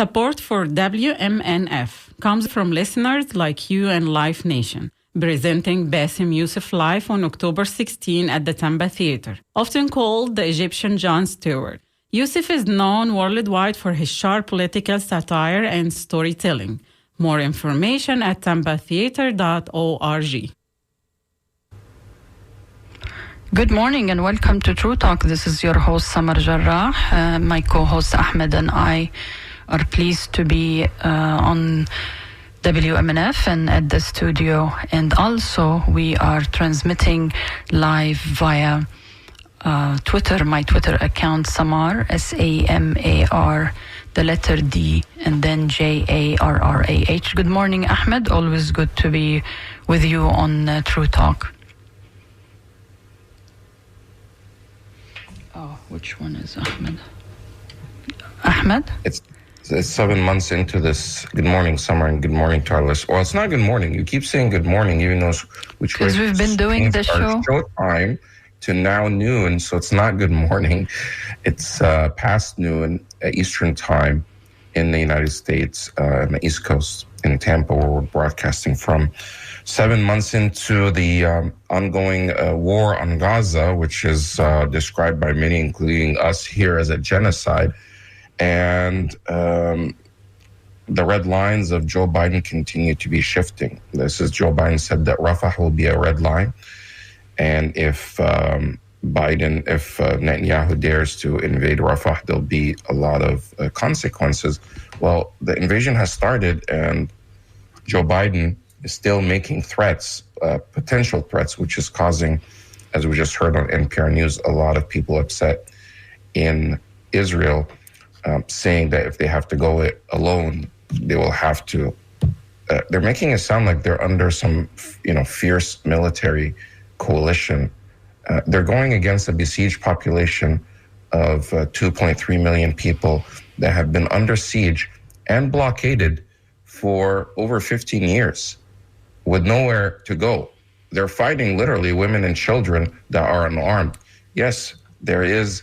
Support for WMNF comes from listeners like you and Life Nation, presenting Bassem Youssef live on October 16 at the Tamba Theater. Often called the Egyptian Jon Stewart, Youssef is known worldwide for his sharp political satire and storytelling. More information at tambatheater.org. Good morning and welcome to True Talk. This is your host, Samar Jarrah. My co-host Ahmed and I are pleased to be on WMNF and at the studio. And also we are transmitting live via Twitter, my Twitter account, Samar, Samar, the letter D, and then Jarrah. Good morning, Ahmed. Always good to be with you on True Talk. Oh, which one is Ahmed? Ahmed? It's 7 months into this. Good morning, Summer, and good morning to our listeners. Well, it's not good morning. You keep saying good morning, even though because we've been doing the show time to now noon, so it's not good morning. It's past noon Eastern time in the United States, on the East Coast in Tampa, where we're broadcasting from. 7 months into the ongoing war on Gaza, which is described by many, including us here, as a genocide. And the red lines of Joe Biden continue to be shifting. This is Joe Biden said that Rafah will be a red line. And if Netanyahu dares to invade Rafah, there'll be a lot of consequences. Well, the invasion has started, and Joe Biden is still making threats, potential threats, which is causing, as we just heard on NPR News, a lot of people upset in Israel, saying that if they have to go it alone, they will have to. They're making it sound like they're under some, fierce military coalition. They're going against a besieged population of 2.3 million people that have been under siege and blockaded for over 15 years with nowhere to go. They're fighting literally women and children that are unarmed. Yes, there is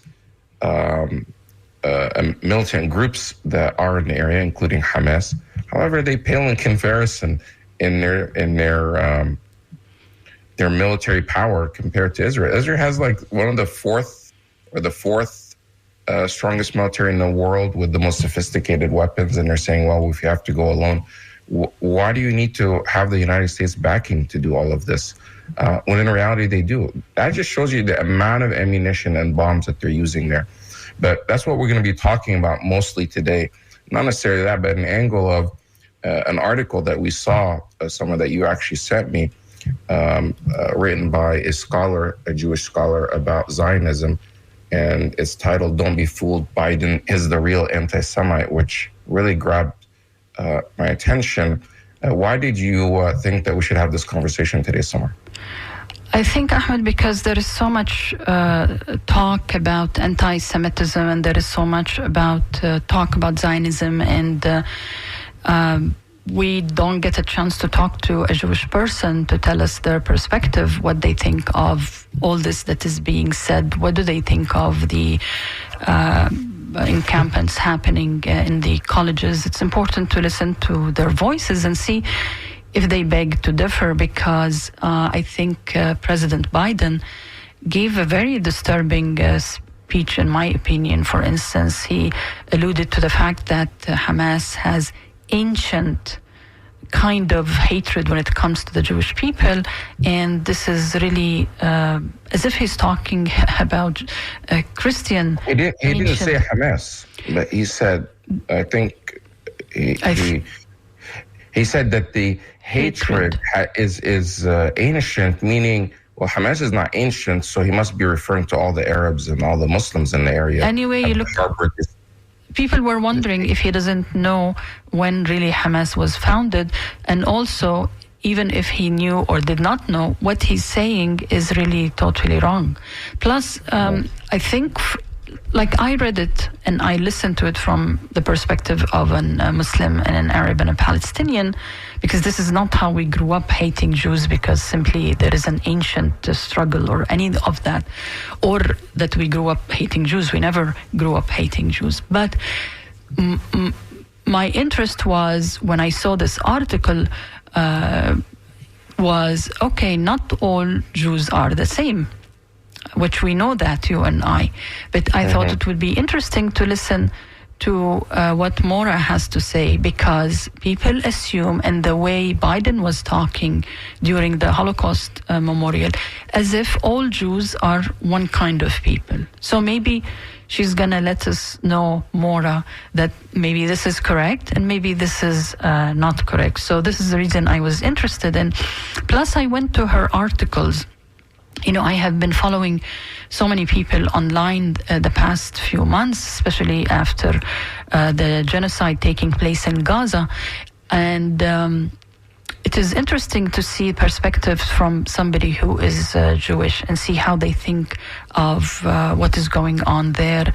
militant groups that are in the area, including Hamas. However, they pale in comparison in their military power compared to Israel. Israel has like one of the fourth strongest military in the world with the most sophisticated weapons, and they're saying, well, if you have to go alone, why do you need to have the United States backing to do all of this? When in reality they do. That just shows you the amount of ammunition and bombs that they're using there. But that's what we're going to be talking about mostly today. Not necessarily that, but an angle of an article that we saw, Summer, that you actually sent me, written by a Jewish scholar about Zionism. And it's titled, "Don't Be Fooled, Biden is the Real Anti-Semite," which really grabbed my attention. Why did you think that we should have this conversation today, Samar? I think, Ahmed, because there is so much talk about anti-Semitism, and there is so much about talk about Zionism, and we don't get a chance to talk to a Jewish person to tell us their perspective, what they think of all this that is being said. What do they think of the encampments happening in the colleges? It's important to listen to their voices and see if they beg to differ, because I think President Biden gave a very disturbing speech, in my opinion. For instance, he alluded to the fact that Hamas has ancient kind of hatred when it comes to the Jewish people, and this is really as if he's talking about a Christian. He didn't say Hamas, but he said, I think he said that the hatred is ancient, meaning, well, Hamas is not ancient, so he must be referring to all the Arabs and all the Muslims in the area. Anyway, you look. People were wondering if he doesn't know when really Hamas was founded, and also, even if he knew or did not know, what he's saying is really totally wrong. Plus, I think, like, I read it and I listened to it from the perspective of a Muslim and an Arab and a Palestinian, because this is not how we grew up hating Jews, because simply there is an ancient struggle or any of that, or that we grew up hating Jews. We never grew up hating Jews. But my interest was, when I saw this article, was, okay, not all Jews are the same, which we know that, you and I. But I thought it would be interesting to listen to what Mora has to say, because people assume, and the way Biden was talking during the Holocaust memorial, as if all Jews are one kind of people. So maybe she's going to let us know, Mora, that maybe this is correct and maybe this is not correct. So this is the reason I was interested in. Plus, I went to her articles. You know, I have been following so many people online the past few months, especially after the genocide taking place in Gaza. And it is interesting to see perspectives from somebody who is Jewish and see how they think of what is going on there.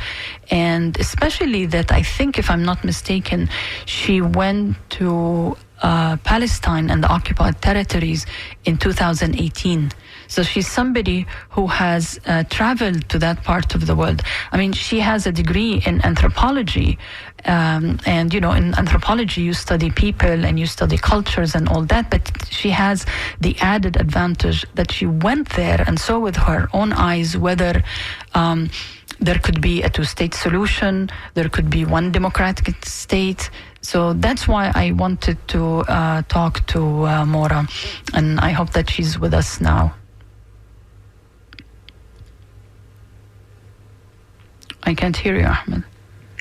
And especially that, I think, if I'm not mistaken, she went to Palestine and the occupied territories in 2018. So she's somebody who has traveled to that part of the world. I mean, she has a degree in anthropology. And, you know, in anthropology, you study people and you study cultures and all that. But she has the added advantage that she went there and saw with her own eyes whether there could be a two-state solution, there could be one democratic state. So that's why I wanted to talk to Mora. And I hope that she's with us now. I can't hear you, Ahmed.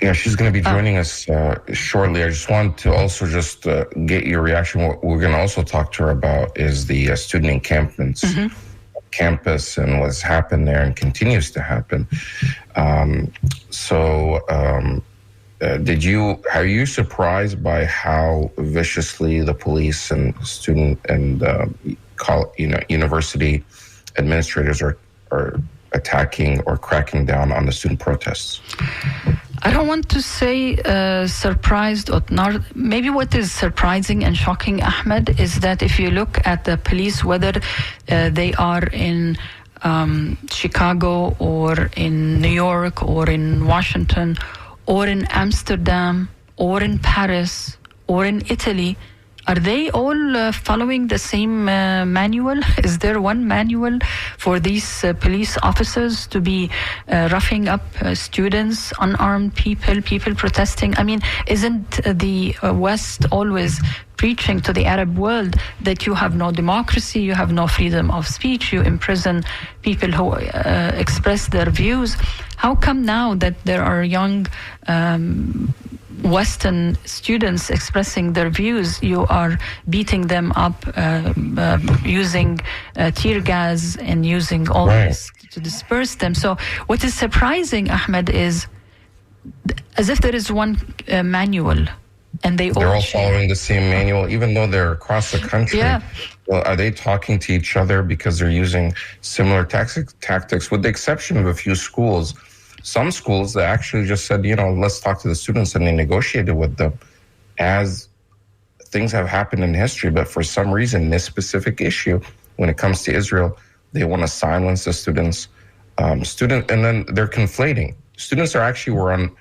Yeah, she's going to be joining us shortly. I just want to also just get your reaction. What we're going to also talk to her about is the student encampments, campus, and what's happened there and continues to happen. Are you surprised by how viciously the police and student and university administrators are attacking or cracking down on the student protests? I don't want to say surprised or not. Maybe what is surprising and shocking, Ahmed, is that if you look at the police, whether they are in Chicago or in New York or in Washington or in Amsterdam or in Paris or in Italy, are they all following the same manual? Is there one manual for these police officers to be roughing up students, unarmed people protesting? I mean, isn't the West always preaching to the Arab world that you have no democracy, you have no freedom of speech, you imprison people who express their views? How come now that there are young Western students expressing their views, you are beating them up, using tear gas and using all this to disperse them? So what is surprising, Ahmed, is as if there is one manual and they're all following the same manual, even though they're across the country. Yeah. Well, are they talking to each other because they're using similar tactics, with the exception of a few schools? Some schools that actually just said, let's talk to the students, and they negotiated with them as things have happened in history. But for some reason, this specific issue, when it comes to Israel, they want to silence the students. And then they're conflating. Students were on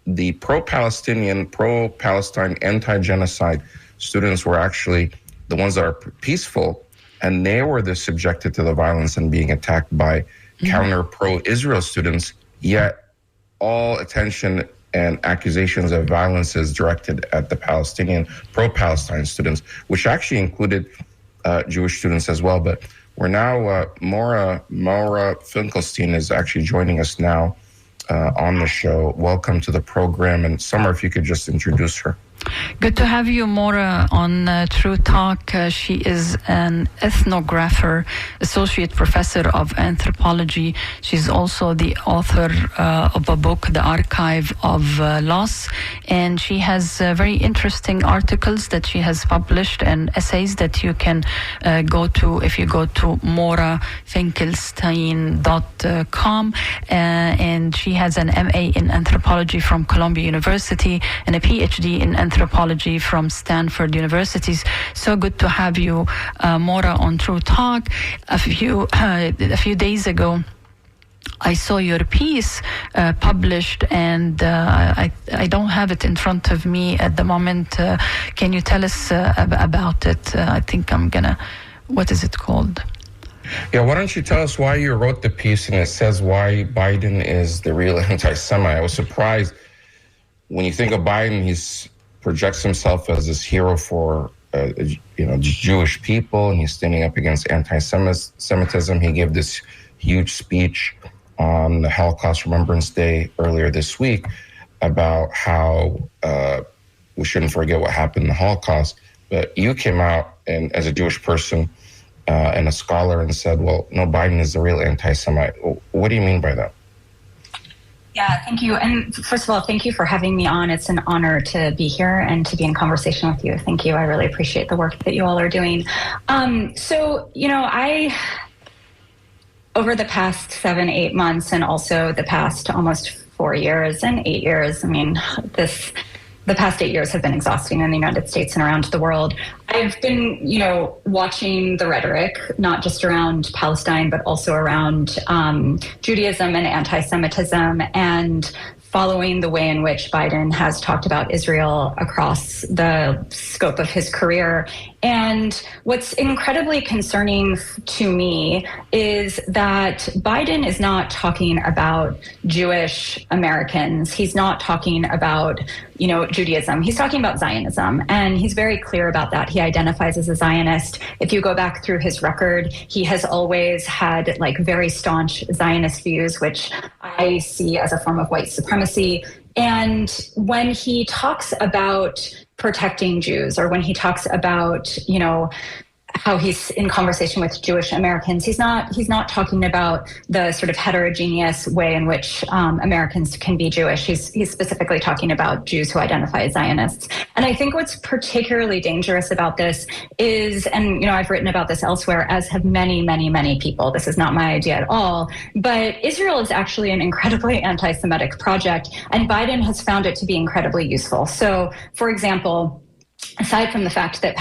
the pro-Palestinian, pro-Palestine, anti-genocide. Students were actually the ones that are peaceful, and they were subjected to the violence and being attacked by counter pro-Israel students. Yet all attention and accusations of violence is directed at the Palestinian, pro-Palestine students, which actually included Jewish students as well. But we're now, Mora Finkelstein is actually joining us now on the show. Welcome to the program. And Samar, if you could just introduce her. Good to have you, Mora, on True Talk. She is an ethnographer, associate professor of anthropology. She's also the author of a book, The Archive of Loss. And she has very interesting articles that she has published and essays that you can go to if you go to morafinkelstein.com. And she has an MA in anthropology from Columbia University and a PhD in anthropology from Stanford Universities. So good to have you, Mora, on True Talk. A few days ago, I saw your piece published, and I don't have it in front of me at the moment. Can you tell us about it? I think what is it called? Yeah, why don't you tell us why you wrote the piece, and it says why Biden is the real anti-Semite. I was surprised when you think of Biden, he projects himself as this hero for Jewish people, and he's standing up against anti-Semitism. He gave this huge speech on the Holocaust Remembrance Day earlier this week about how we shouldn't forget what happened in the Holocaust. But you came out and as a Jewish person and a scholar and said, well, no, Biden is the real anti-Semite. What do you mean by that? Yeah, thank you. And first of all, thank you for having me on. It's an honor to be here and to be in conversation with you. Thank you. I really appreciate the work that you all are doing. Over the past 7-8 months, and also the past almost 4 years and 8 years, the past 8 years have been exhausting in the United States and around the world. I've been, watching the rhetoric, not just around Palestine, but also around Judaism and anti-Semitism, and following the way in which Biden has talked about Israel across the scope of his career. And what's incredibly concerning to me is that Biden is not talking about Jewish Americans. He's not talking about, Judaism. He's talking about Zionism. And he's very clear about that. He identifies as a Zionist. If you go back through his record, he has always had very staunch Zionist views, which I see as a form of white supremacy. And when he talks about protecting Jews, or when he talks about, how he's in conversation with Jewish Americans, he's not talking about the sort of heterogeneous way in which Americans can be Jewish. He's specifically talking about Jews who identify as Zionists. And I think what's particularly dangerous about this is, and I've written about this elsewhere, as have many, many, many people. This is not my idea at all. But Israel is actually an incredibly anti-Semitic project, and Biden has found it to be incredibly useful. So, for example, aside from the fact that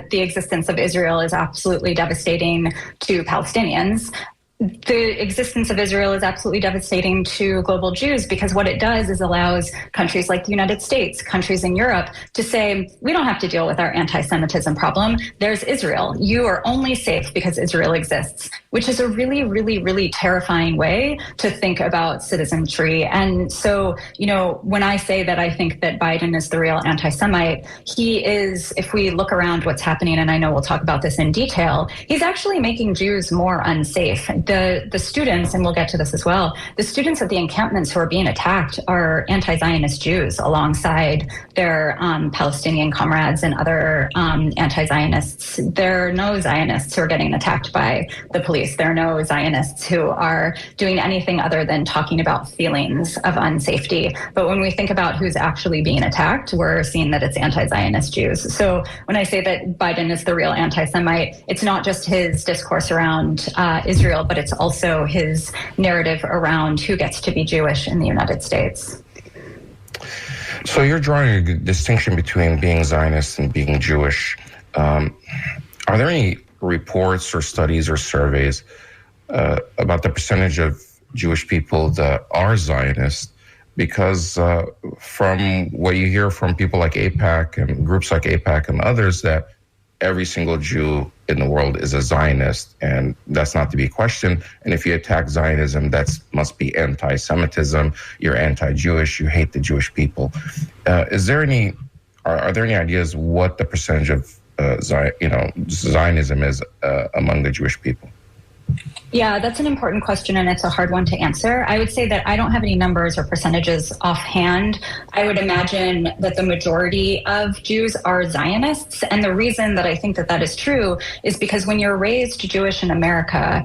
the existence of Israel is absolutely devastating to Palestinians, the existence of Israel is absolutely devastating to global Jews, because what it does is allows countries like the United States, countries in Europe, to say, we don't have to deal with our anti-Semitism problem. There's Israel. You are only safe because Israel exists, which is a really, really, really terrifying way to think about citizenry. And so, when I say that I think that Biden is the real anti-Semite, he is, if we look around what's happening, and I know we'll talk about this in detail, he's actually making Jews more unsafe. The students, and we'll get to this as well, the students at the encampments who are being attacked are anti-Zionist Jews alongside their Palestinian comrades and other anti-Zionists. There are no Zionists who are getting attacked by the police. There are no Zionists who are doing anything other than talking about feelings of unsafety. But when we think about who's actually being attacked, we're seeing that it's anti-Zionist Jews. So when I say that Biden is the real anti-Semite, it's not just his discourse around Israel, but it's also his narrative around who gets to be Jewish in the United States. So you're drawing a distinction between being Zionist and being Jewish. Are there any reports or studies or surveys about the percentage of Jewish people that are Zionist? Because from what you hear from people like AIPAC and groups like AIPAC and others, that every single Jew in the world is a Zionist, and that's not to be questioned. And if you attack Zionism, that must be anti-Semitism. You're anti-Jewish. You hate the Jewish people. Are there any ideas what the percentage of Zionism is among the Jewish people? Yeah, that's an important question, and it's a hard one to answer. I would say that I don't have any numbers or percentages offhand. I would imagine that the majority of Jews are Zionists, and the reason that I think that is true is because when you're raised Jewish in America,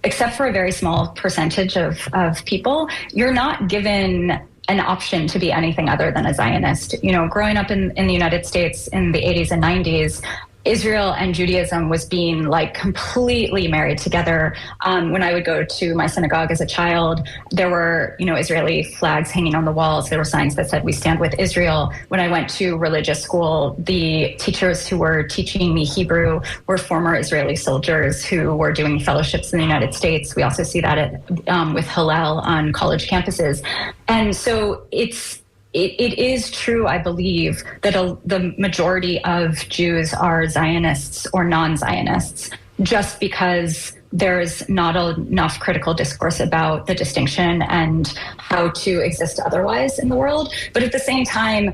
except for a very small percentage of people, you're not given an option to be anything other than a Zionist. Growing up in the United States in the 80s and 90s, Israel and Judaism was being like completely married together. When I would go to my synagogue as a child, there were, Israeli flags hanging on the walls. There were signs that said, "We stand with Israel." When I went to religious school, the teachers who were teaching me Hebrew were former Israeli soldiers who were doing fellowships in the United States. We also see that with Hillel on college campuses. And so it is true, I believe, that the majority of Jews are Zionists or non-Zionists, just because there's not enough critical discourse about the distinction and how to exist otherwise in the world. But at the same time,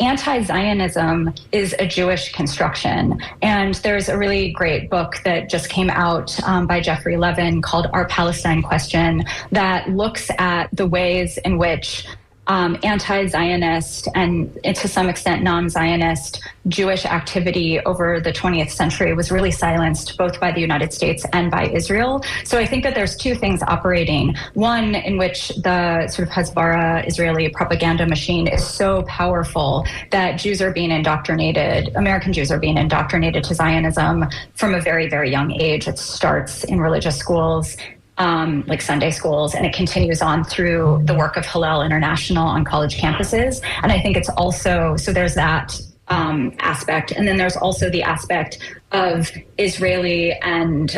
anti-Zionism is a Jewish construction. And there's a really great book that just came out by Jeffrey Levin called Our Palestine Question that looks at the ways in which anti-Zionist and to some extent non-Zionist Jewish activity over the 20th century was really silenced both by the United States and by Israel. So I think that there's two things operating. One, in which the sort of Hasbara Israeli propaganda machine is so powerful that Jews are being indoctrinated, American Jews are being indoctrinated to Zionism from a very, very young age. It starts in religious schools, like Sunday schools, and it continues on through the work of Hillel International on college campuses. And I think it's also, so there's that aspect. And then there's also the aspect of Israeli and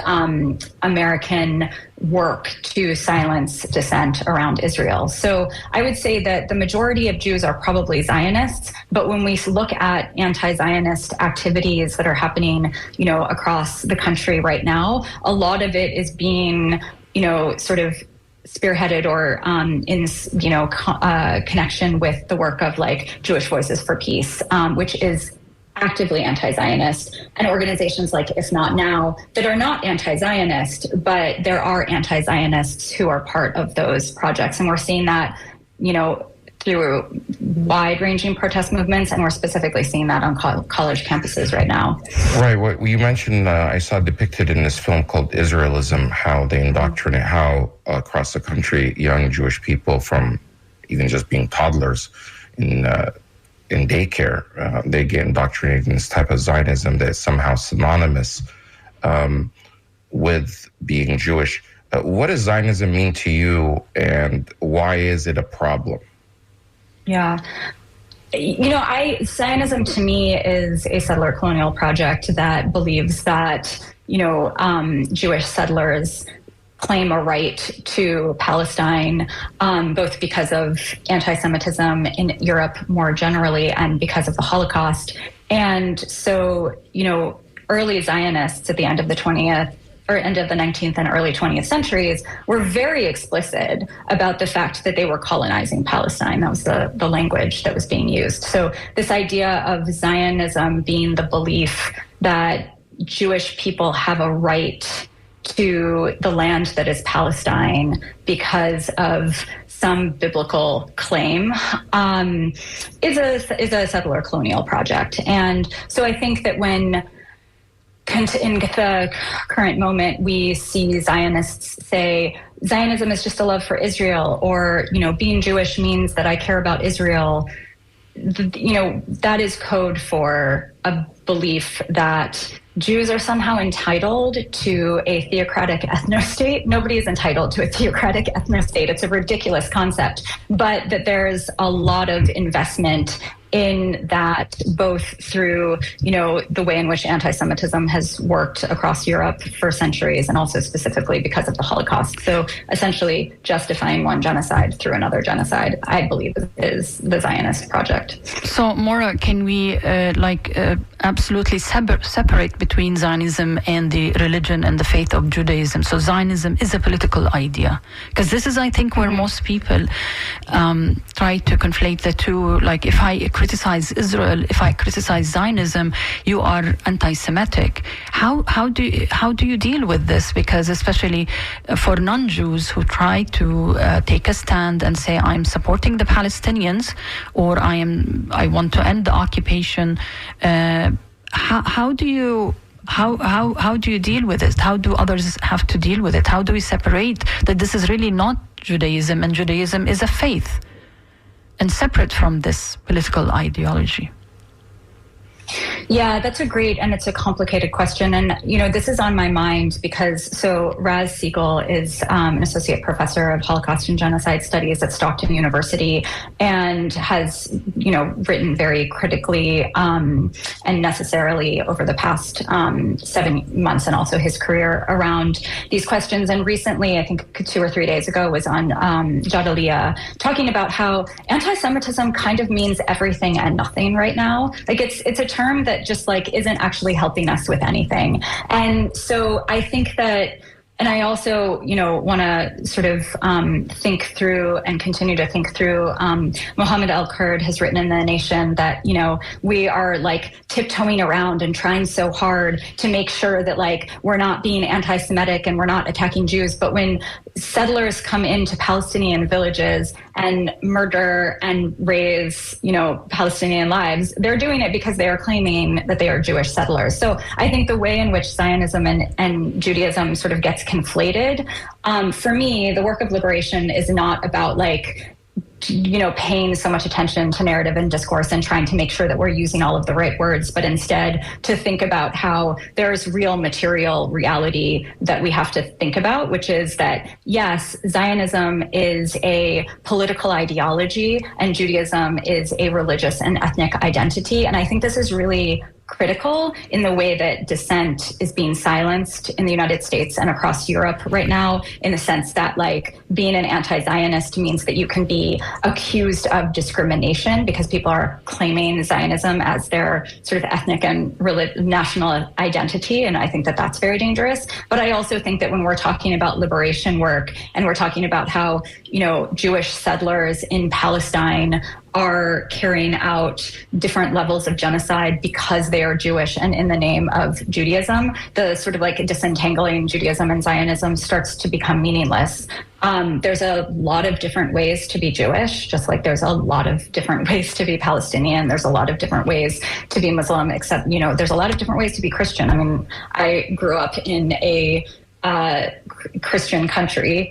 American work to silence dissent around Israel. So I would say that the majority of Jews are probably Zionists, but when we look at anti-Zionist activities that are happening, across the country right now, a lot of it is being sort of spearheaded or in connection with the work of like Jewish Voices for Peace, which is actively anti-Zionist, and organizations like If Not Now that are not anti-Zionist, but there are anti-Zionists who are part of those projects. And we're seeing that, through wide-ranging protest movements, and we're specifically seeing that on college campuses right now. Right. What you mentioned, I saw depicted in this film called Israelism, how they indoctrinate, how across the country, young Jewish people from even just being toddlers in daycare, they get indoctrinated in this type of Zionism that is somehow synonymous with being Jewish. What does Zionism mean to you, and why is it a problem? Yeah. Zionism to me is a settler colonial project that believes that, Jewish settlers claim a right to Palestine, both because of anti-Semitism in Europe more generally and because of the Holocaust. And so, early Zionists at the end of the 19th and early 20th centuries were very explicit about the fact that they were colonizing Palestine. That was the language that was being used. So this idea of Zionism being the belief that Jewish people have a right to the land that is Palestine because of some biblical claim is a settler colonial project. And so I think that when in the current moment, we see Zionists say Zionism is just a love for Israel, or, being Jewish means that I care about Israel. That is code for a belief that Jews are somehow entitled to a theocratic ethno-state. Nobody is entitled to a theocratic ethno-state. It's a ridiculous concept, but that there's a lot of investment in that, both through, the way in which anti-Semitism has worked across Europe for centuries, and also specifically because of the Holocaust. So essentially justifying one genocide through another genocide, I believe, is the Zionist project. So, Maura, can we absolutely separate between Zionism and the religion and the faith of Judaism? So Zionism is a political idea, because this is, I think, where most people try to conflate the two. Like, if I criticize Israel, if I criticize Zionism, you are anti-Semitic. How do you deal with this? Because especially for non-Jews who try to take a stand and say, I'm supporting the Palestinians, or I want to end the occupation, how do you deal with it? How do others have to deal with it? How do we separate that this is really not Judaism, and Judaism is a faith and separate from this political ideology? Yeah, that's a great and it's a complicated question. And, this is on my mind because Raz Siegel is an associate professor of Holocaust and Genocide Studies at Stockton University and has, written very critically and necessarily over the past 7 months and also his career around these questions. And recently, I think 2 or 3 days ago, was on Jarrah talking about how anti-Semitism kind of means everything and nothing right now. Like it's a term that just like isn't actually helping us with anything. And so I think that, and I also, want to sort of think through and continue to think through. Mohammed El-Kurd has written in The Nation that, we are like tiptoeing around and trying so hard to make sure that like we're not being anti-Semitic and we're not attacking Jews. But when settlers come into Palestinian villages and murder and raise, Palestinian lives, they're doing it because they are claiming that they are Jewish settlers. So I think the way in which Zionism and Judaism sort of gets conflated, for me, the work of liberation is not about like, paying so much attention to narrative and discourse and trying to make sure that we're using all of the right words, but instead to think about how there's real material reality that we have to think about, which is that, yes, Zionism is a political ideology and Judaism is a religious and ethnic identity. And I think this is really critical in the way that dissent is being silenced in the United States and across Europe right now, in the sense that like being an anti-Zionist means that you can be accused of discrimination because people are claiming Zionism as their sort of ethnic and national identity. And I think that that's very dangerous. But I also think that when we're talking about liberation work and we're talking about how, Jewish settlers in Palestine are carrying out different levels of genocide because they are Jewish and in the name of Judaism, the sort of like disentangling Judaism and Zionism starts to become meaningless. There's a lot of different ways to be Jewish, just like there's a lot of different ways to be Palestinian. There's a lot of different ways to be Muslim, except, there's a lot of different ways to be Christian. I mean, I grew up in a Christian country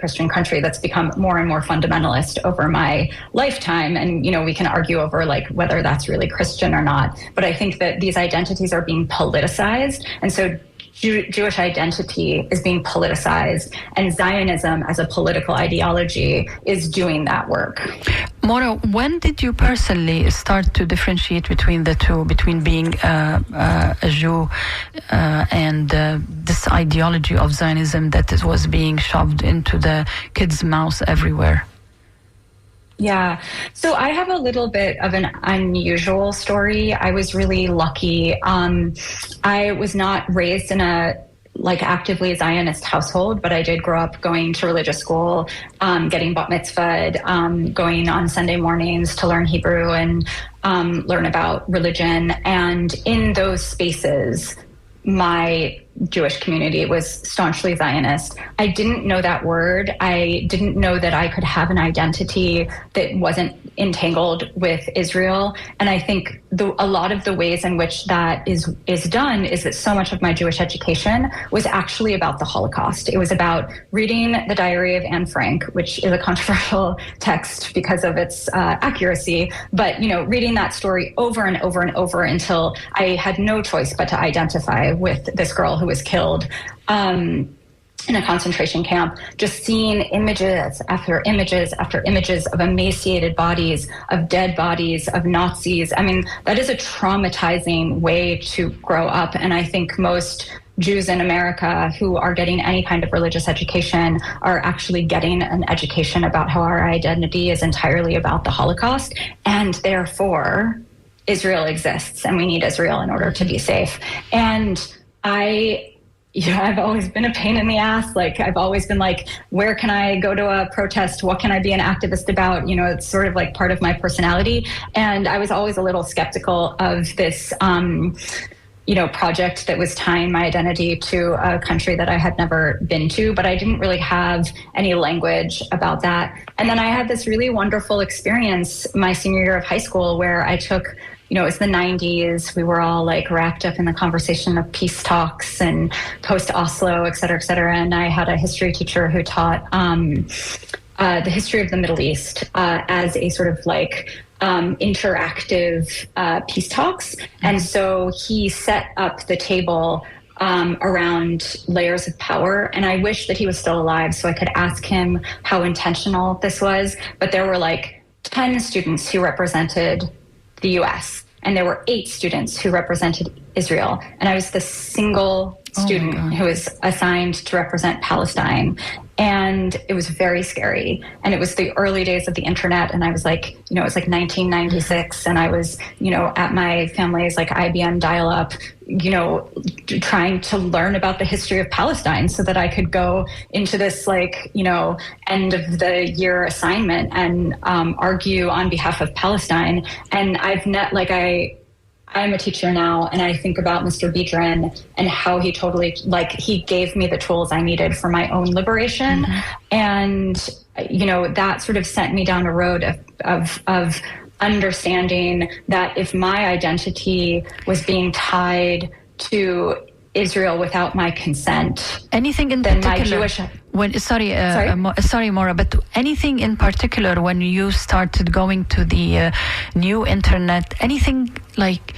that's become more and more fundamentalist over my lifetime. And, we can argue over like whether that's really Christian or not. But I think that these identities are being politicized. And so Jewish identity is being politicized, and Zionism as a political ideology is doing that work. Mora, when did you personally start to differentiate between the two, between being a Jew and this ideology of Zionism that was being shoved into the kids' mouths everywhere? Yeah. So I have a little bit of an unusual story. I was really lucky. I was not raised in a actively Zionist household, but I did grow up going to religious school, getting bat mitzvahed, going on Sunday mornings to learn Hebrew and learn about religion. And in those spaces, my Jewish community was staunchly Zionist. I didn't know that word. I didn't know that I could have an identity that wasn't entangled with Israel. And I think a lot of the ways in which that is done is that so much of my Jewish education was actually about the Holocaust. It was about reading the Diary of Anne Frank, which is a controversial text because of its accuracy, but reading that story over and over and over until I had no choice but to identify with this girl who was killed in a concentration camp, just seeing images after images after images of emaciated bodies, of dead bodies, of Nazis. I mean, that is a traumatizing way to grow up. And I think most Jews in America who are getting any kind of religious education are actually getting an education about how our identity is entirely about the Holocaust, and therefore Israel exists and we need Israel in order to be safe. And I've always been a pain in the ass. Like, I've always been like, where can I go to a protest? What can I be an activist about? It's sort of like part of my personality. And I was always a little skeptical of this, project that was tying my identity to a country that I had never been to, but I didn't really have any language about that. And then I had this really wonderful experience my senior year of high school where I took, it was the 90s. We were all wrapped up in the conversation of peace talks and post-Oslo, et cetera, et cetera. And I had a history teacher who taught the history of the Middle East as a sort of like interactive peace talks. And so he set up the table around layers of power. And I wish that he was still alive so I could ask him how intentional this was. But there were like 10 students who represented the US, and there were 8 students who represented Israel. And I was the single student who was assigned to represent Palestine. And it was very scary. And it was the early days of the internet. And I was like, it was like 1996. And I was, at my family's like IBM dial-up, trying to learn about the history of Palestine so that I could go into this like, end of the year assignment and argue on behalf of Palestine. And I'm a teacher now, and I think about Mr. Bedier and how he totally, he gave me the tools I needed for my own liberation. And, that sort of sent me down a road of understanding that if my identity was being tied to Israel without my consent, anything in then particular, my Jewish... Sorry, Maura, but anything in particular when you started going to the new internet, anything like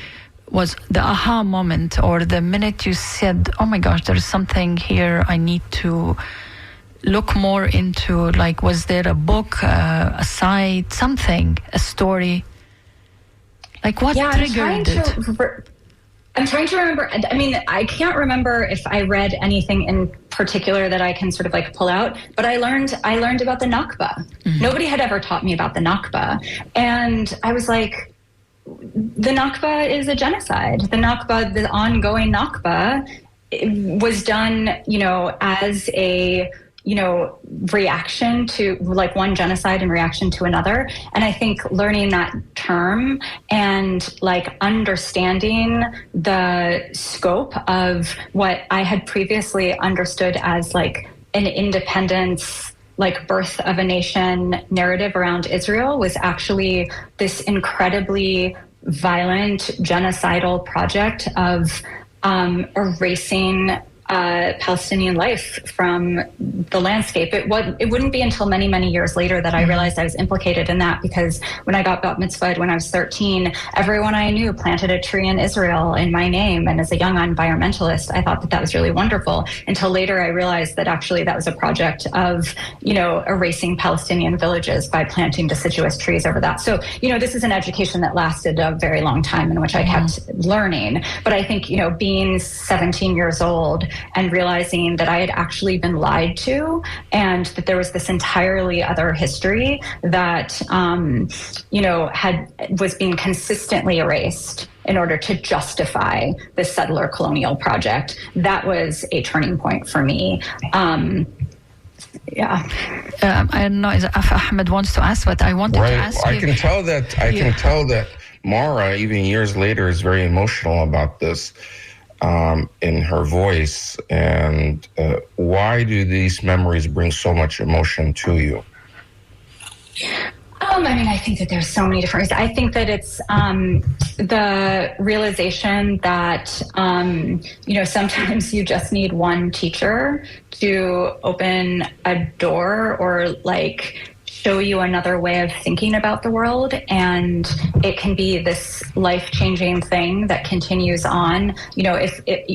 was the aha moment or the minute you said, oh my gosh, there's something here I need to look more into, like was there a book, a site, something, a story? Like what triggered it? I'm trying to remember. I mean, I can't remember if I read anything in particular that I can sort of like pull out, but I learned about the Nakba. Nobody had ever taught me about the Nakba. And I was like, the Nakba is a genocide. The Nakba, the ongoing Nakba, was done, as a reaction to like one genocide in reaction to another. And I think learning that term and like understanding the scope of what I had previously understood as like an independence, like birth of a nation narrative around Israel was actually this incredibly violent genocidal project of erasing Palestinian life from the landscape. It wouldn't be until many, many years later that I realized I was implicated in that, because when I got bat mitzvahed when I was 13, everyone I knew planted a tree in Israel in my name. And as a young environmentalist, I thought that was really wonderful, until later I realized that actually that was a project of, erasing Palestinian villages by planting deciduous trees over that. So, this is an education that lasted a very long time in which I kept learning. But I think, being 17 years old and realizing that I had actually been lied to, and that there was this entirely other history that, was being consistently erased in order to justify the settler colonial project. That was a turning point for me. I don't know if Ahmed wants to ask, but I wanted to ask you. I can tell that Maura, even years later, is very emotional about this. In her voice, and why do these memories bring so much emotion to you? I think that there's so many different reasons. I think that it's the realization that, sometimes you just need one teacher to open a door or like show you another way of thinking about the world. And it can be this life-changing thing that continues on.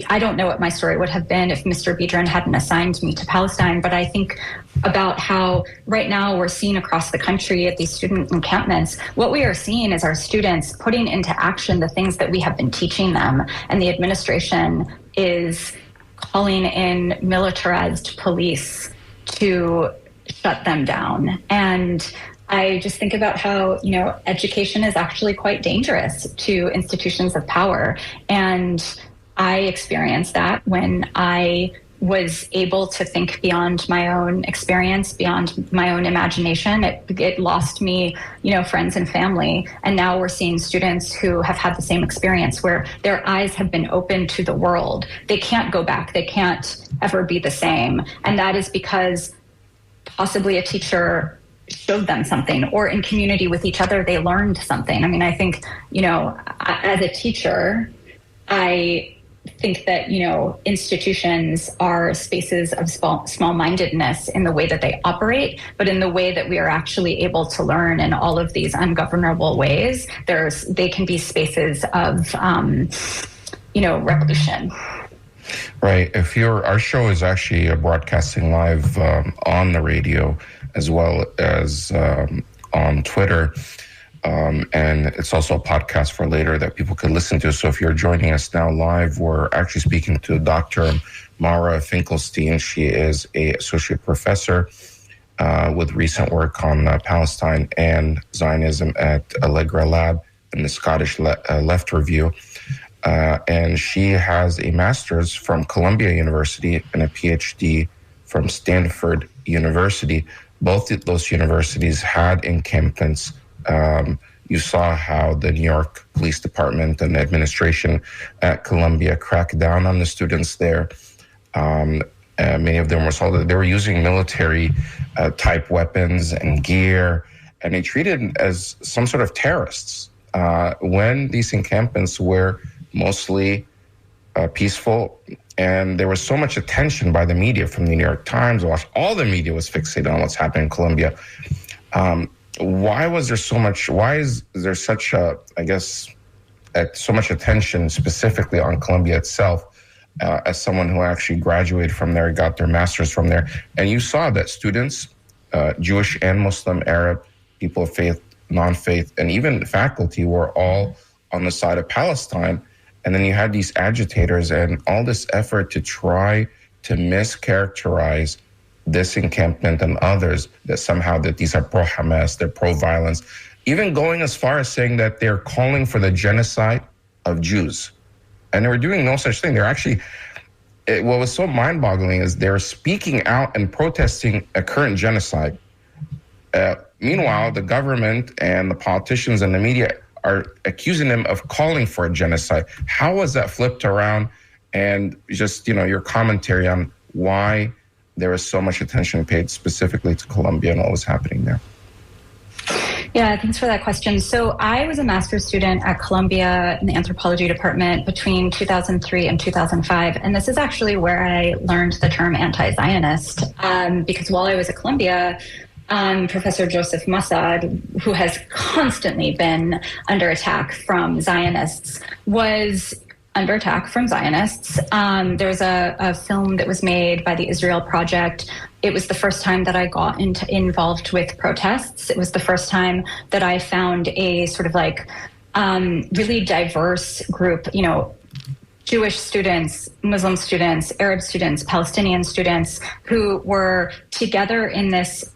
I don't know what my story would have been if Mr. Bedier hadn't assigned me to Palestine, but I think about how right now we're seeing across the country at these student encampments, what we are seeing is our students putting into action the things that we have been teaching them. And the administration is calling in militarized police to shut them down. And I just think about how, education is actually quite dangerous to institutions of power. And I experienced that when I was able to think beyond my own experience, beyond my own imagination. It lost me, friends and family. And now we're seeing students who have had the same experience, where their eyes have been opened to the world. They can't go back. They can't ever be the same. And that is because possibly a teacher showed them something, or in community with each other, they learned something. I think, as a teacher, I think that, institutions are spaces of small-mindedness in the way that they operate, but in the way that we are actually able to learn in all of these ungovernable ways, they can be spaces of, revolution. Right. Our show is actually broadcasting live on the radio as well as on Twitter. And it's also a podcast for later that people could listen to. So if you're joining us now live, we're actually speaking to Dr. Mara Finkelstein. She is an associate professor with recent work on Palestine and Zionism at Allegra Lab and the Scottish Left Review. And she has a master's from Columbia University and a PhD from Stanford University. Both of those universities had encampments. You saw how the New York Police Department and administration at Columbia cracked down on the students there. Many of them were assaulted. They were using military type weapons and gear, and they treated them as some sort of terrorists when these encampments were mostly peaceful. And there was so much attention by the media, from the New York Times. All the media was fixated on what's happening in Colombia. Why is there so much so much attention specifically on Colombia itself? As someone who actually graduated from there, got their master's from there, and you saw that students, Jewish and Muslim, Arab, people of faith, non-faith, and even faculty were all on the side of Palestine. And then you had these agitators and all this effort to try to mischaracterize this encampment and others, that somehow that these are pro-Hamas, they're pro-violence, even going as far as saying that they're calling for the genocide of Jews. And they were doing no such thing. They're actually, what was so mind-boggling is they're speaking out and protesting a current genocide. Meanwhile, the government and the politicians and the media are accusing them of calling for a genocide. How was that flipped around? And just, your commentary on why there was so much attention paid specifically to Colombia and what was happening there. Yeah, thanks for that question. So I was a master's student at Columbia in the anthropology department between 2003 and 2005. And this is actually where I learned the term anti-Zionist, because while I was at Columbia, Professor Joseph Massad, who has constantly been under attack from Zionists, was under attack from Zionists. There was a film that was made by the Israel Project. It was the first time that I got involved with protests. It was the first time that I found a sort of really diverse group, Jewish students, Muslim students, Arab students, Palestinian students, who were together in this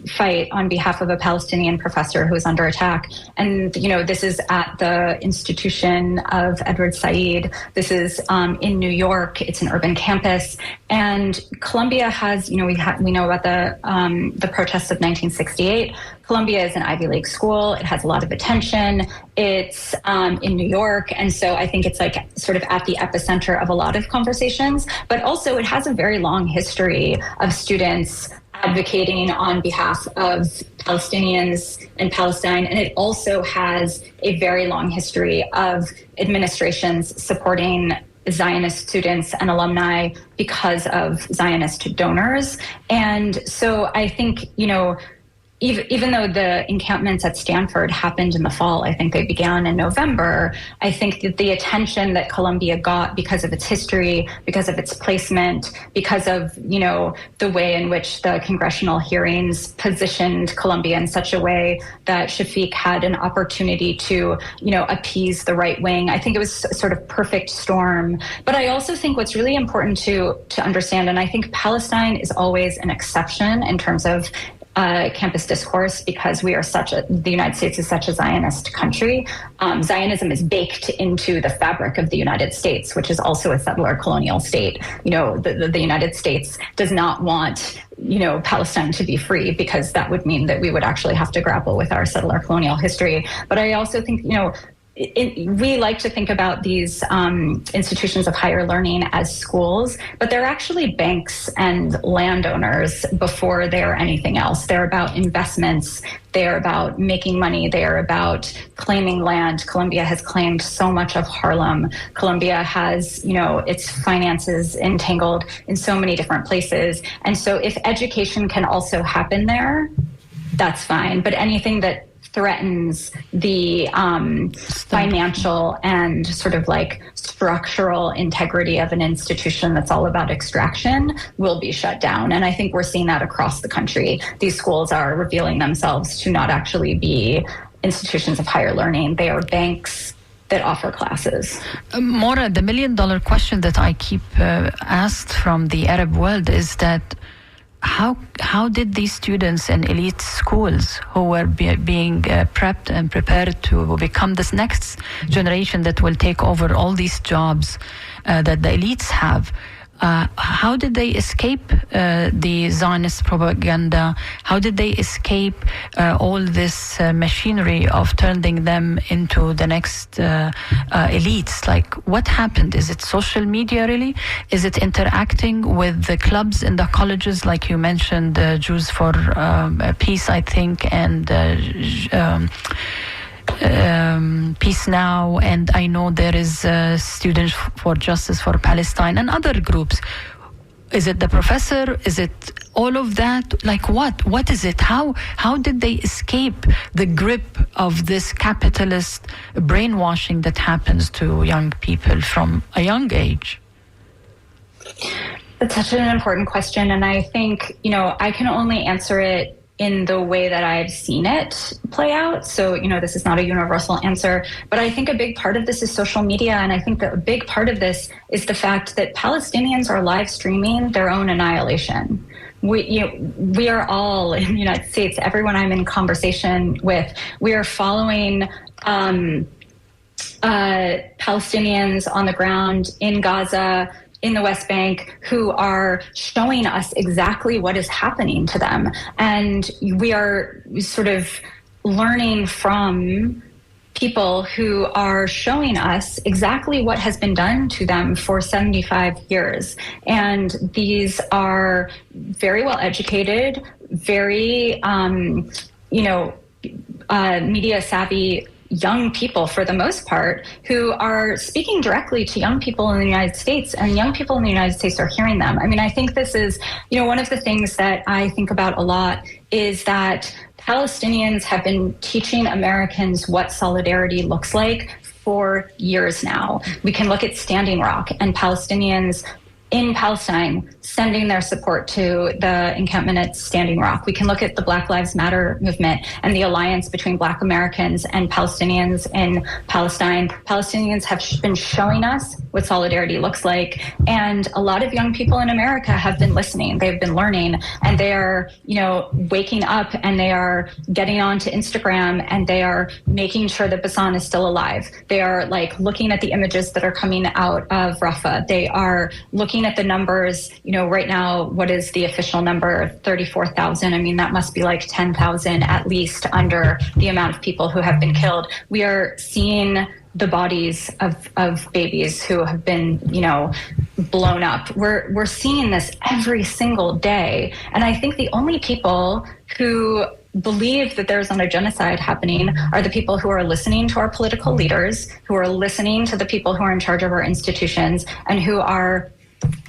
fight on behalf of a Palestinian professor who was under attack. And, this is at the institution of Edward Said. This is in New York. It's an urban campus. And Columbia has, we know about the protests of 1968. Columbia is an Ivy League school. It has a lot of attention. It's in New York. And so I think it's sort of at the epicenter of a lot of conversations, but also it has a very long history of students advocating on behalf of Palestinians and Palestine. And it also has a very long history of administrations supporting Zionist students and alumni because of Zionist donors. And so I think, even though the encampments at Stanford happened in the fall, I think they began in November, I think that the attention that Columbia got because of its history, because of its placement, because of, the way in which the congressional hearings positioned Columbia in such a way that Shafiq had an opportunity to, appease the right wing. I think it was a sort of perfect storm. But I also think what's really important to understand, and I think Palestine is always an exception in terms of campus discourse, because the United States is such a Zionist country. Zionism is baked into the fabric of the United States, which is also a settler colonial state. The United States does not want, Palestine to be free, because that would mean that we would actually have to grapple with our settler colonial history. But I also think, we like to think about these institutions of higher learning as schools, but they're actually banks and landowners before they're anything else. They're about investments. They're about making money. They're about claiming land. Colombia has claimed so much of Harlem. Colombia has, its finances entangled in so many different places. And so if education can also happen there, that's fine. But anything that threatens the financial and sort of like structural integrity of an institution that's all about extraction will be shut down. And I think we're seeing that across the country. These schools are revealing themselves to not actually be institutions of higher learning. They are banks that offer classes. Maura, the $1 million question that I keep asked from the Arab world is that how did these students in elite schools who were being prepped and prepared to become this next generation that will take over all these jobs that the elites have, how did they escape the Zionist propaganda? How did they escape all this machinery of turning them into the next elites? Like, what happened? Is it social media, really? Is it interacting with the clubs in the colleges, like you mentioned, Jews for Peace, I think, and Peace Now, and I know there is Students for Justice for Palestine and other groups. Is it the professor? Is it all of that? Like what? What is it? How did they escape the grip of this capitalist brainwashing that happens to young people from a young age? That's such an important question, and I think, I can only answer it in the way that I've seen it play out. So, this is not a universal answer, but I think a big part of this is social media. And I think that a big part of this is the fact that Palestinians are live streaming their own annihilation. We are all in the United States, everyone I'm in conversation with, we are following Palestinians on the ground in Gaza, in the West Bank, who are showing us exactly what is happening to them. And we are sort of learning from people who are showing us exactly what has been done to them for 75 years. And these are very well educated, very, media savvy young people, for the most part, who are speaking directly to young people in the United States, and young people in the United States are hearing them. I mean, I think this is, one of the things that I think about a lot is that Palestinians have been teaching Americans what solidarity looks like for years now. We can look at Standing Rock and Palestinians in Palestine sending their support to the encampment at Standing Rock. We can look at the Black Lives Matter movement and the alliance between Black Americans and Palestinians in Palestine. Palestinians have been showing us what solidarity looks like. And a lot of young people in America have been listening. They've been learning, and they are, waking up, and they are getting onto Instagram, and they are making sure that Basan is still alive. They are looking at the images that are coming out of Rafah. They are looking at the numbers, right now, what is the official number? 34,000. I mean, that must be 10,000 at least under the amount of people who have been killed. We are seeing the bodies of babies who have been, blown up. We're seeing this every single day. And I think the only people who believe that there's not a genocide happening are the people who are listening to our political leaders, who are listening to the people who are in charge of our institutions, and who are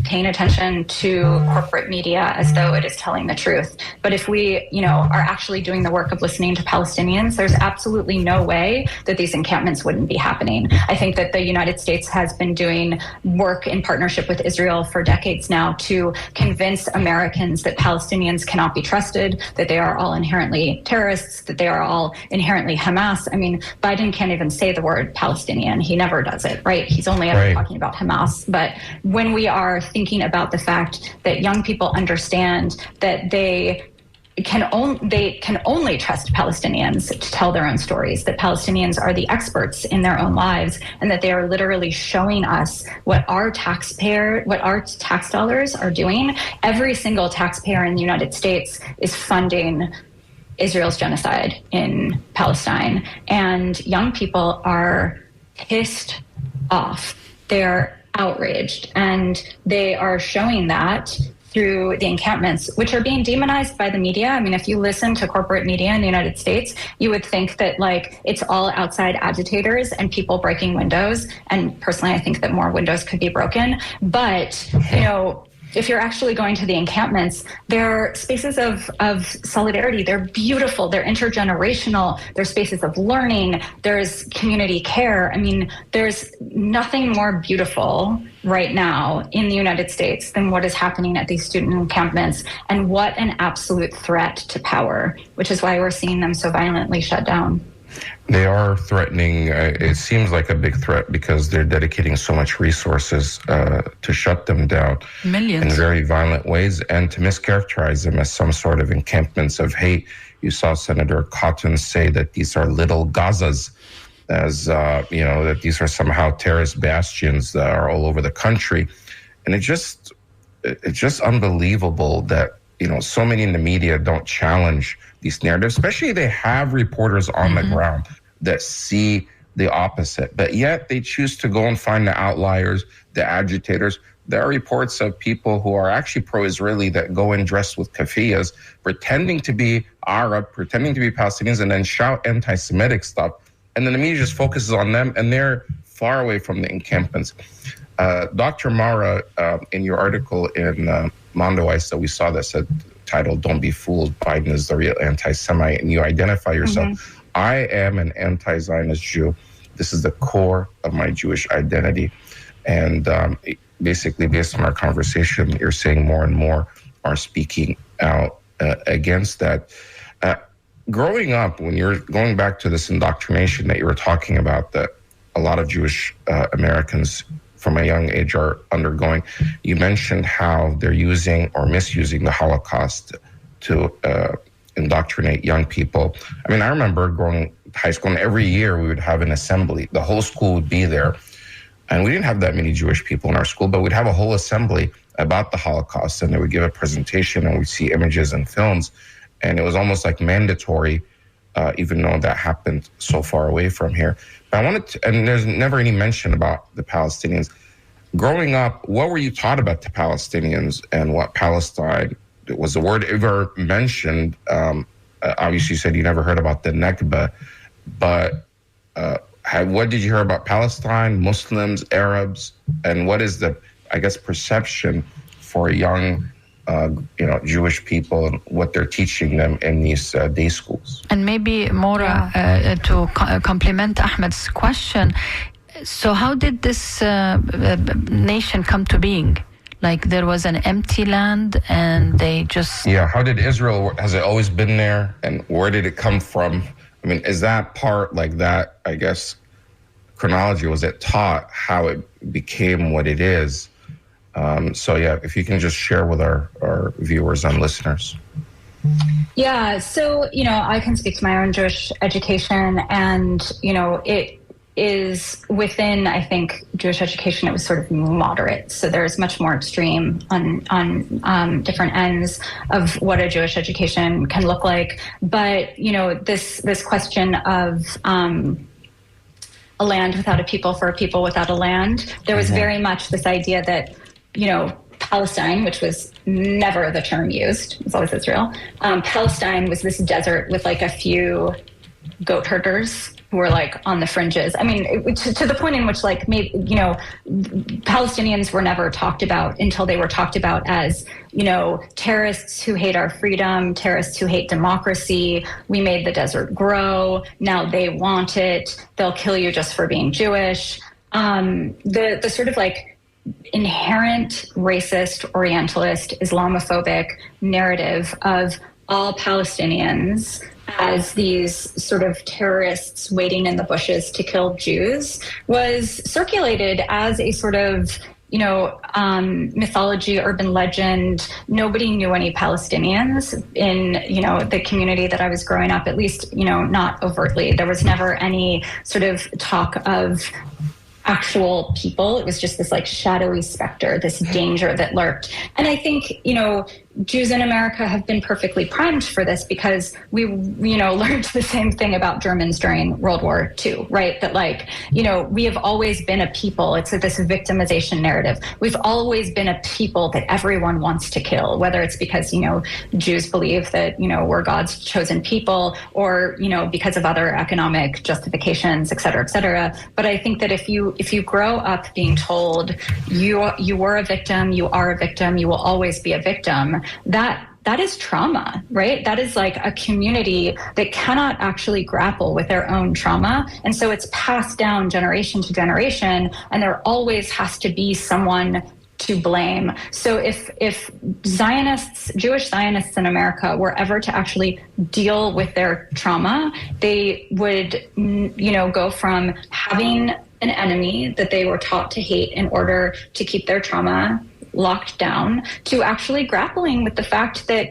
paying attention to corporate media as though it is telling the truth. But if we, are actually doing the work of listening to Palestinians, there's absolutely no way that these encampments wouldn't be happening. I think that the United States has been doing work in partnership with Israel for decades now to convince Americans that Palestinians cannot be trusted, that they are all inherently terrorists, that they are all inherently Hamas. I mean, Biden can't even say the word Palestinian. He never does it, right? He's only ever talking about Hamas. But when we are thinking about the fact that young people understand that they can only trust Palestinians to tell their own stories, that Palestinians are the experts in their own lives, and that they are literally showing us what our tax dollars are doing. Every single taxpayer in the United States is funding Israel's genocide in Palestine. And young people are pissed off. They're outraged. And they are showing that through the encampments, which are being demonized by the media. I mean, if you listen to corporate media in the United States, you would think that like it's all outside agitators and people breaking windows. And personally, I think that more windows could be broken. But, you know, if you're actually going to the encampments, they're spaces of solidarity. They're beautiful. They're intergenerational. They're spaces of learning. There's community care. I mean, there's nothing more beautiful right now in the United States than what is happening at these student encampments, and what an absolute threat to power, which is why we're seeing them so violently shut down. They are threatening. It seems like a big threat because they're dedicating so much resources to shut them down. Millions. In very violent ways, and to mischaracterize them as some sort of encampments of hate. You saw Senator Cotton say that these are little Gazas, as you know, that these are somehow terrorist bastions that are all over the country. And it's just unbelievable that, you know, so many in the media don't challenge these narratives, especially they have reporters on the ground that see the opposite, but yet they choose to go and find the outliers, the agitators. There are reports of people who are actually pro-Israeli that go in dressed with keffiyehs, pretending to be Arab, pretending to be Palestinians, and then shout anti-Semitic stuff. And then the media just focuses on them, and they're far away from the encampments. Dr. Mara, in your article in Mondoweiss that we saw that said, titled "Don't Be Fooled, Biden is the Real Anti-Semite," and you identify yourself. I am an anti-Zionist Jew. This is the core of my Jewish identity. And basically, based on our conversation, you're saying more and more are speaking out against that. Growing up, when you're going back to this indoctrination that you were talking about, that a lot of Jewish Americans from a young age are undergoing, you mentioned how they're using or misusing the Holocaust to indoctrinate young people. I mean, I remember growing high school, and every year we would have an assembly. The whole school would be there. And we didn't have that many Jewish people in our school, but we'd have a whole assembly about the Holocaust, and they would give a presentation, and we'd see images and films. And it was almost like mandatory, even though that happened so far away from here. But I wanted to, and there's never any mention about the Palestinians. Growing up, what were you taught about the Palestinians and what Palestine? Was the word ever mentioned? Obviously, you said you never heard about the Nakba, but what did you hear about Palestine, Muslims, Arabs, and what is the, I guess, perception for young Jewish people and what they're teaching them in these day schools? And maybe Mora, to complement Ahmed's question, so how did this nation come to being? Like there was an empty land and they just... Yeah, how did Israel, has it always been there? And where did it come from? I mean, is that part like that, I guess, chronology, was it taught how it became what it is? So yeah, if you can just share with our viewers and listeners. Yeah, so, I can speak to my own Jewish education, and, it is within, I think, Jewish education, it was sort of moderate. So there's much more extreme on different ends of what a Jewish education can look like. But, this question of a land without a people for a people without a land, there was very much this idea that, Palestine, which was never the term used, it was always Israel. Palestine was this desert with like a few goat herders who were like on the fringes. I mean, to the point in which like maybe, Palestinians were never talked about until they were talked about as, terrorists who hate our freedom, terrorists who hate democracy. We made the desert grow. Now they want it. They'll kill you just for being Jewish. The sort of like inherent racist, orientalist, Islamophobic narrative of all Palestinians as these sort of terrorists waiting in the bushes to kill Jews was circulated as a sort of, mythology, urban legend. Nobody knew any Palestinians in, the community that I was growing up, at least, not overtly. There was never any sort of talk of actual people. It was just this like shadowy specter, this danger that lurked. And I think, Jews in America have been perfectly primed for this because we, learned the same thing about Germans during World War II, right? That we have always been a people. It's this victimization narrative. We've always been a people that everyone wants to kill, whether it's because, Jews believe that, we're God's chosen people or, because of other economic justifications, et cetera, et cetera. But I think that if you grow up being told you were a victim, you are a victim, you will always be a victim, that is trauma, right? That is like a community that cannot actually grapple with their own trauma. And so it's passed down generation to generation, and there always has to be someone to blame. So if Zionists, Jewish Zionists in America were ever to actually deal with their trauma, they would, go from having an enemy that they were taught to hate in order to keep their trauma locked down to actually grappling with the fact that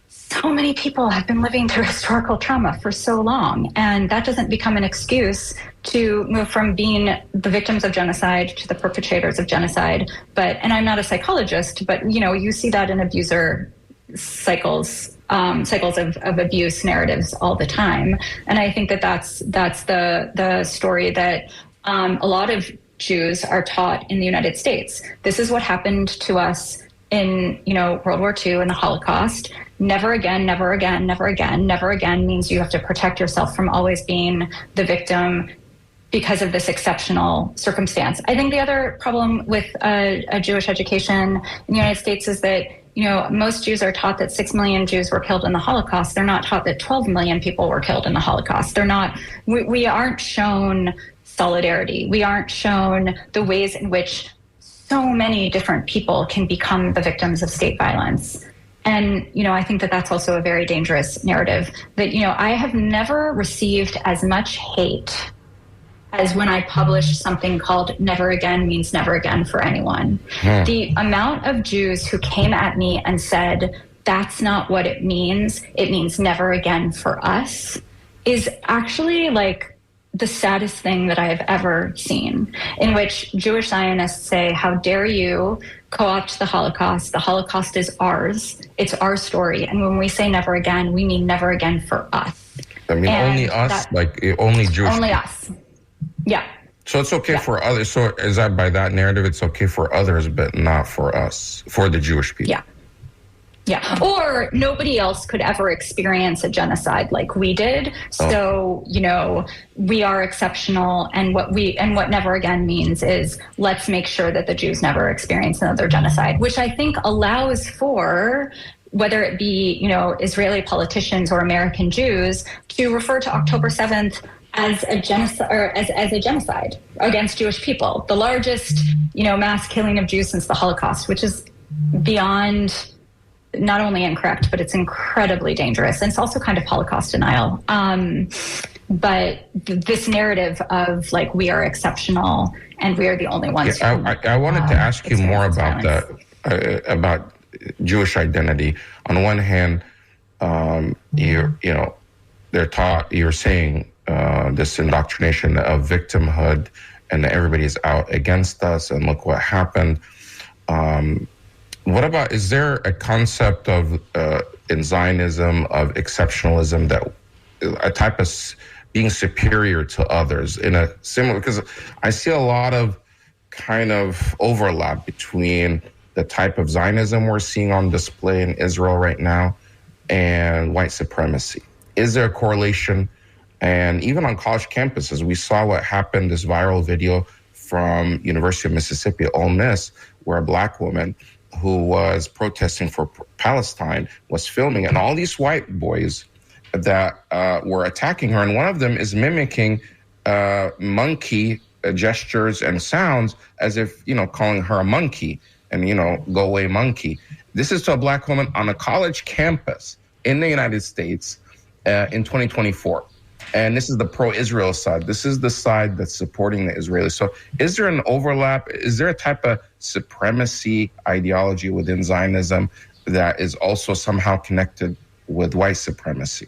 so many people have been living through historical trauma for so long. And that doesn't become an excuse to move from being the victims of genocide to the perpetrators of genocide. And I'm not a psychologist, but you see that in abuser cycles of abuse narratives all the time. And I think that's the story that a lot of Jews are taught in the United States. This is what happened to us in, World War II and the Holocaust. Never again, never again, never again. Never again means you have to protect yourself from always being the victim because of this exceptional circumstance. I think the other problem with a Jewish education in the United States is that, most Jews are taught that 6 million Jews were killed in the Holocaust. They're not taught that 12 million people were killed in the Holocaust. We aren't shown solidarity. We aren't shown the ways in which so many different people can become the victims of state violence. And, I think that that's also a very dangerous narrative that, I have never received as much hate as when I published something called Never Again Means Never Again for Anyone. The amount of Jews who came at me and said, that's not what it means never again for us, is actually the saddest thing that I have ever seen, in which Jewish Zionists say, how dare you co-opt the Holocaust? The Holocaust is ours. It's our story. And when we say never again, we mean never again for us. I mean, only us, only Jewish Only people. us. Yeah. So it's okay for others. So is that by that narrative, it's okay for others, but not for us, for the Jewish people? Yeah. Yeah. Or nobody else could ever experience a genocide like we did. So, we are exceptional. And what never again means is let's make sure that the Jews never experience another genocide, which I think allows for, whether it be, Israeli politicians or American Jews, to refer to October 7th as a genocide, or as a genocide against Jewish people, the largest, mass killing of Jews since the Holocaust, which is beyond not only incorrect, but it's incredibly dangerous. And it's also kind of Holocaust denial. But this narrative of we are exceptional and we are the only ones. I wanted to ask you more about that, about Jewish identity. On one hand, they're taught, you're saying, this indoctrination of victimhood and everybody's out against us and look what happened. What about, is there a concept of, in Zionism, of exceptionalism, that a type of being superior to others in a similar, because I see a lot of kind of overlap between the type of Zionism we're seeing on display in Israel right now and white supremacy. Is there a correlation? And even on college campuses, we saw what happened, this viral video from University of Mississippi, Ole Miss, where a black woman who was protesting for Palestine was filming, and all these white boys that were attacking her, and one of them is mimicking monkey gestures and sounds as if, calling her a monkey and, go away monkey. This is to a black woman on a college campus in the United States in 2024. And this is the pro-Israel side. This is the side that's supporting the Israelis. So is there an overlap? Is there a type of supremacy ideology within Zionism that is also somehow connected with white supremacy?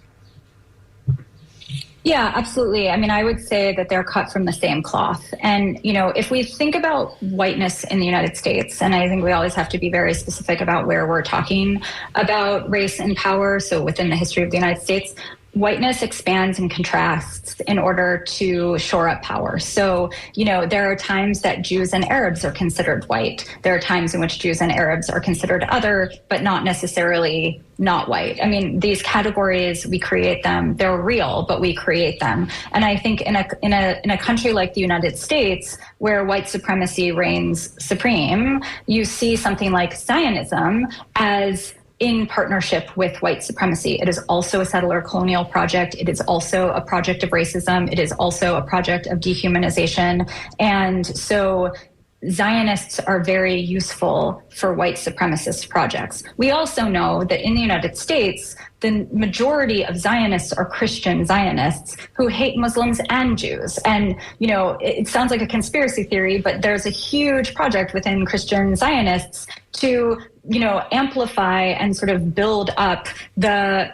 Yeah, absolutely. I mean, I would say that they're cut from the same cloth. And, if we think about whiteness in the United States, and I think we always have to be very specific about where we're talking about race and power. So within the history of the United States, whiteness expands and contrasts in order to shore up power. So, there are times that Jews and Arabs are considered white. There are times in which Jews and Arabs are considered other, but not necessarily not white. I mean, these categories, we create them. They're real, but we create them. And I think in a country like the United States, where white supremacy reigns supreme, you see something like Zionism as in partnership with white supremacy. It is also a settler colonial project. It is also a project of racism. It is also a project of dehumanization. And so Zionists are very useful for white supremacist projects. We also know that in the United States, the majority of Zionists are Christian Zionists who hate Muslims and Jews. And, it sounds like a conspiracy theory, but there's a huge project within Christian Zionists to, amplify and sort of build up the,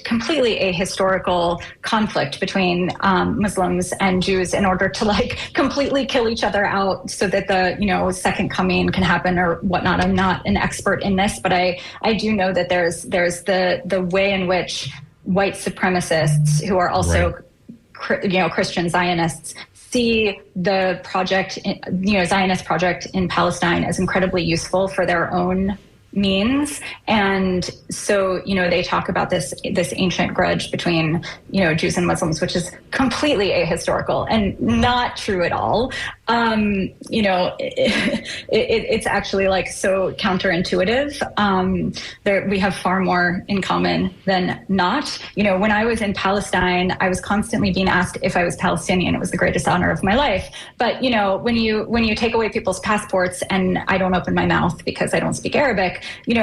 completely ahistorical conflict between Muslims and Jews in order to completely kill each other out so that the, second coming can happen or whatnot. I'm not an expert in this, but I do know that there's the way in which white supremacists who are also, Christian Zionists see the project, Zionist project in Palestine as incredibly useful for their own means. And so, they talk about this ancient grudge between, Jews and Muslims, which is completely ahistorical and not true at all. It's actually so counterintuitive. We have far more in common than not. When I was in Palestine, I was constantly being asked if I was Palestinian. It was the greatest honor of my life. But, when you take away people's passports and I don't open my mouth because I don't speak Arabic, we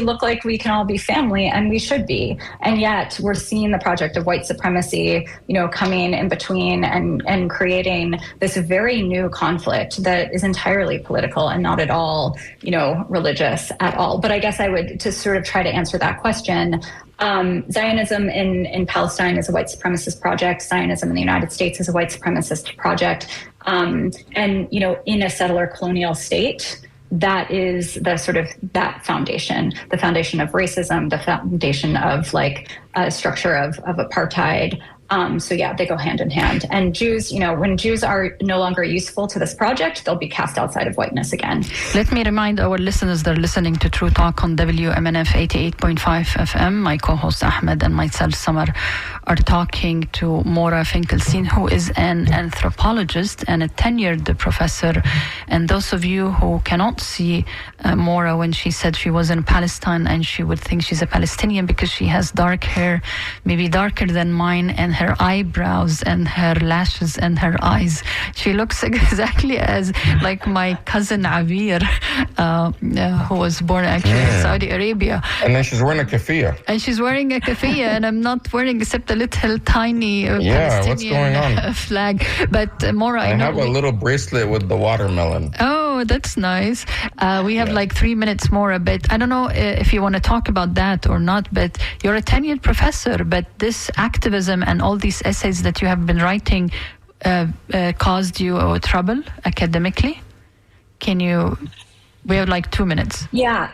look like we can all be family, and we should be. And yet we're seeing the project of white supremacy, coming in between and creating this very new conflict that is entirely political and not at all, religious at all. But I guess to sort of try to answer that question, Zionism in Palestine is a white supremacist project. Zionism in the United States is a white supremacist project. And, in a settler colonial state, that is that foundation, the foundation of racism, the foundation of a structure of apartheid. So they go hand in hand. And Jews, when Jews are no longer useful to this project, they'll be cast outside of whiteness again. Let me remind our listeners they're listening to True Talk on WMNF 88.5 FM. My co-host Ahmed and myself, Samar, are talking to Maura Finkelstein, who is an anthropologist and a tenured professor. And those of you who cannot see Maura when she said she was in Palestine, and she would think she's a Palestinian because she has dark hair, maybe darker than mine, and her eyebrows and her lashes and her eyes. She looks exactly as like my cousin Abir, who was born actually in Saudi Arabia. And then she's wearing a keffiyeh. And I'm not wearing except a little tiny Palestinian what's going on? Flag. But Maura, I have a little bracelet with the watermelon. Oh, that's nice. We have 3 minutes more, but I don't know if you want to talk about that or not, but you're a tenured professor, but this activism and all these essays that you have been writing caused you trouble academically? We have 2 minutes. Yeah.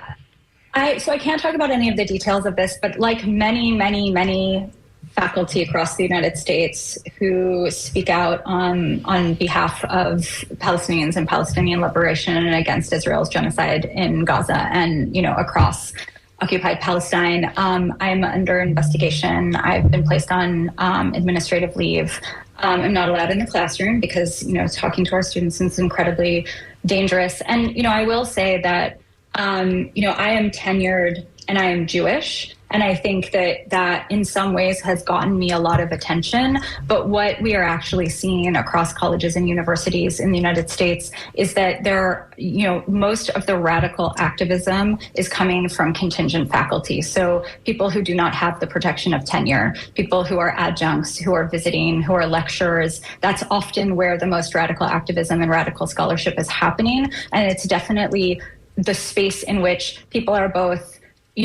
So I can't talk about any of the details of this, but like many faculty across the United States who speak out on behalf of Palestinians and Palestinian liberation and against Israel's genocide in Gaza and, across occupied Palestine. I'm under investigation. I've been placed on administrative leave. I'm not allowed in the classroom because, talking to our students is incredibly dangerous. And, I will say that, I am tenured and I am Jewish. And I think that in some ways has gotten me a lot of attention. But what we are actually seeing across colleges and universities in the United States is that most of the radical activism is coming from contingent faculty. So people who do not have the protection of tenure, people who are adjuncts, who are visiting, who are lecturers. That's often where the most radical activism and radical scholarship is happening. And it's definitely the space in which people are both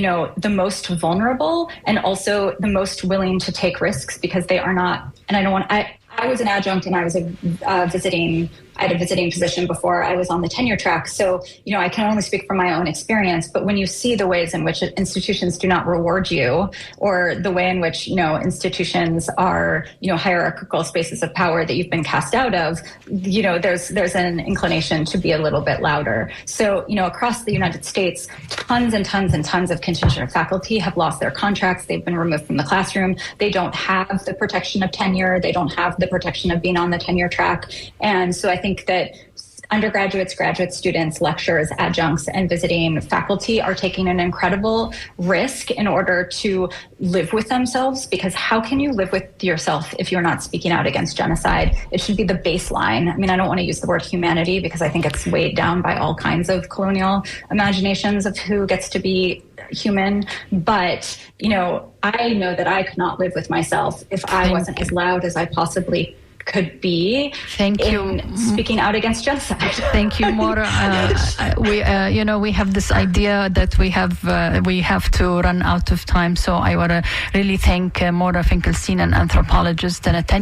the most vulnerable and also the most willing to take risks because they are not, and I was an adjunct and I was I had a visiting position before I was on the tenure track. So, I can only speak from my own experience, but when you see the ways in which institutions do not reward you, or the way in which, institutions are, hierarchical spaces of power that you've been cast out of, there's an inclination to be a little bit louder. So, across the United States, tons and tons and tons of contingent faculty have lost their contracts. They've been removed from the classroom. They don't have the protection of tenure. They don't have the protection of being on the tenure track. And so I think that undergraduates, graduate students, lecturers, adjuncts, and visiting faculty are taking an incredible risk in order to live with themselves, because how can you live with yourself if you're not speaking out against genocide? It should be the baseline. I mean, I don't want to use the word humanity because I think it's weighed down by all kinds of colonial imaginations of who gets to be human. But, I know that I could not live with myself if I wasn't as loud as I possibly could be. Thank you. Speaking out against genocide. Thank you, Maura. We have this idea that we have to run out of time. So I want to really thank Maura Finkelstein, an anthropologist and a